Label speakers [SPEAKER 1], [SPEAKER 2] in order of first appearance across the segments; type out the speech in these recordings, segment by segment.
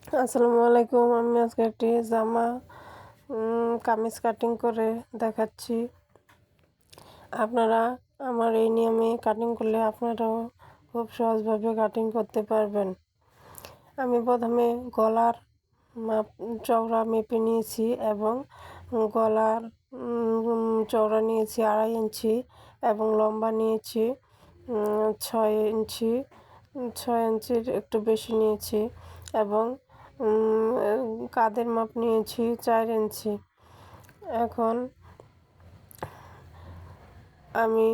[SPEAKER 1] আসসালামু আলাইকুম। আমি আজকে একটি জামা কামিজ কাটিং করে দেখাচ্ছি। আপনারা আমার এই নিয়মে কাটিং করলে আপনারাও খুব সহজভাবে কাটিং করতে পারবেন। আমি প্রথমে গলার মাপ চওড়া মেপে নিয়েছি এবং গলার চওড়া নিয়েছি 2.5 ইঞ্চি এবং লম্বা নিয়েছি 6 ইঞ্চি। 6 ইঞ্চির একটু বেশি নিয়েছি এবং কাঁধের মাপ নিয়েছি 4 ইঞ্চি। এখন আমি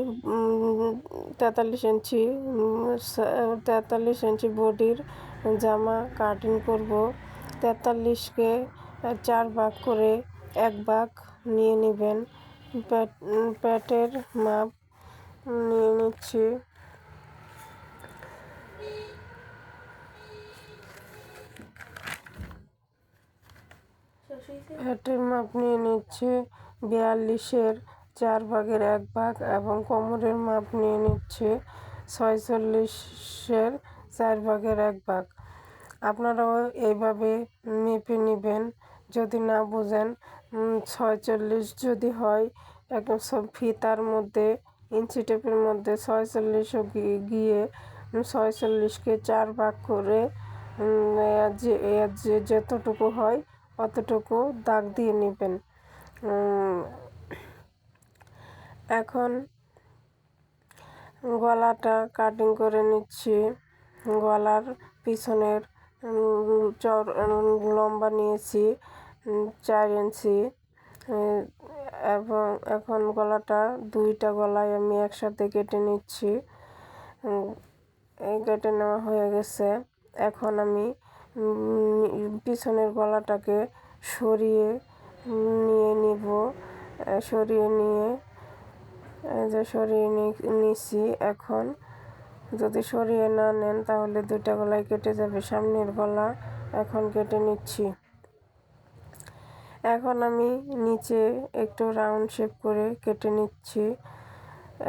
[SPEAKER 1] 43 ইঞ্চি 43 ইঞ্চি বডির জামা কাটিং করব। 43কে 4 ভাগ করে 1 ভাগ নিয়ে নেবেন। প্যাটের মাপ নিয়ে নিচ্ছি। প্যাটের মাপ নিয়ে নিচ্ছি 42-এর 4 ভাগের 1 ভাগ এবং কোমরের মাপ নিয়ে নিচ্ছি 46-এর 4 ভাগের 1 ভাগ। আপনারাও এইভাবে মেপে নেবেন। যদি না বোঝেন 46 যদি হয় একদম সব ফিতার মধ্যে ইঞ্চি টেপের মধ্যে 46 গিয়ে 46কে 4 ভাগ করে যে যতটুকু হয় অতটুকু দাগ দিয়ে নেবেন। এখন গলাটা কাটিং করে নিচ্ছি। গলার পিছনের লম্বা নিয়েছি 4 ইঞ্চি এবং এখন গলাটা 2টা গলায় আমি একসাথে কেটে নিচ্ছি। এই কেটে নেওয়া হয়ে গেছে। এখন আমি পিছনের গলাটাকে সরিয়ে নিব। সরিয়ে নিয়ে সরিয়ে নিছি। এখন যদি সরিয়ে না নেন তাহলে 2টা গলায় কেটে যাবে। সামনের গলা এখন কেটে নিচ্ছি। এখন আমি নিচে একটু রাউন্ড শেপ করে কেটে নিচ্ছি।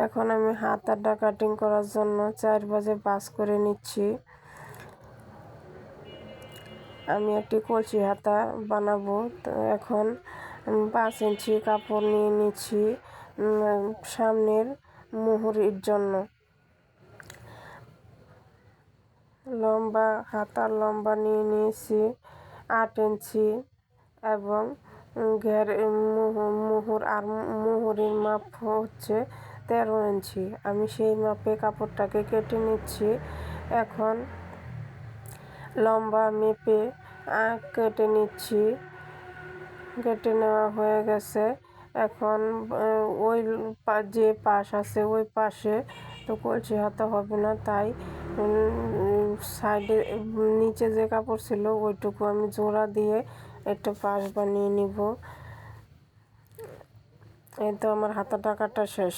[SPEAKER 1] এখন আমি হাতাটা কাটিং করার জন্য 4 ভাঁজে ভাঁজ করে নিচ্ছি। আমি একটি কলসি হাতা বানাবো। তো এখন 5 ইঞ্চি কাপড় নিয়ে নিচ্ছি সামনের মুহুরির জন্য। লম্বা হাতার লম্বা নিয়ে নিয়েছি 8 ইঞ্চি এবং মুহুরির মাপ হচ্ছে 13 ইঞ্চি। আমি সেই মাপে কাপড়টাকে কেটে নিচ্ছি। এখন লম্বা মেপে কেটে নিচ্ছি। কেটে নেওয়া হয়ে গেছে। এখন ওই যে পাশ আছে ওই পাশে তো কলসি হাতা হবে না, তাই সাইডে নিচে যে কাপড় ছিল ওইটুকু আমি জোড়া দিয়ে একটা পাশ বানিয়ে নিব। এই তো আমার হাতাটা কাটা শেষ।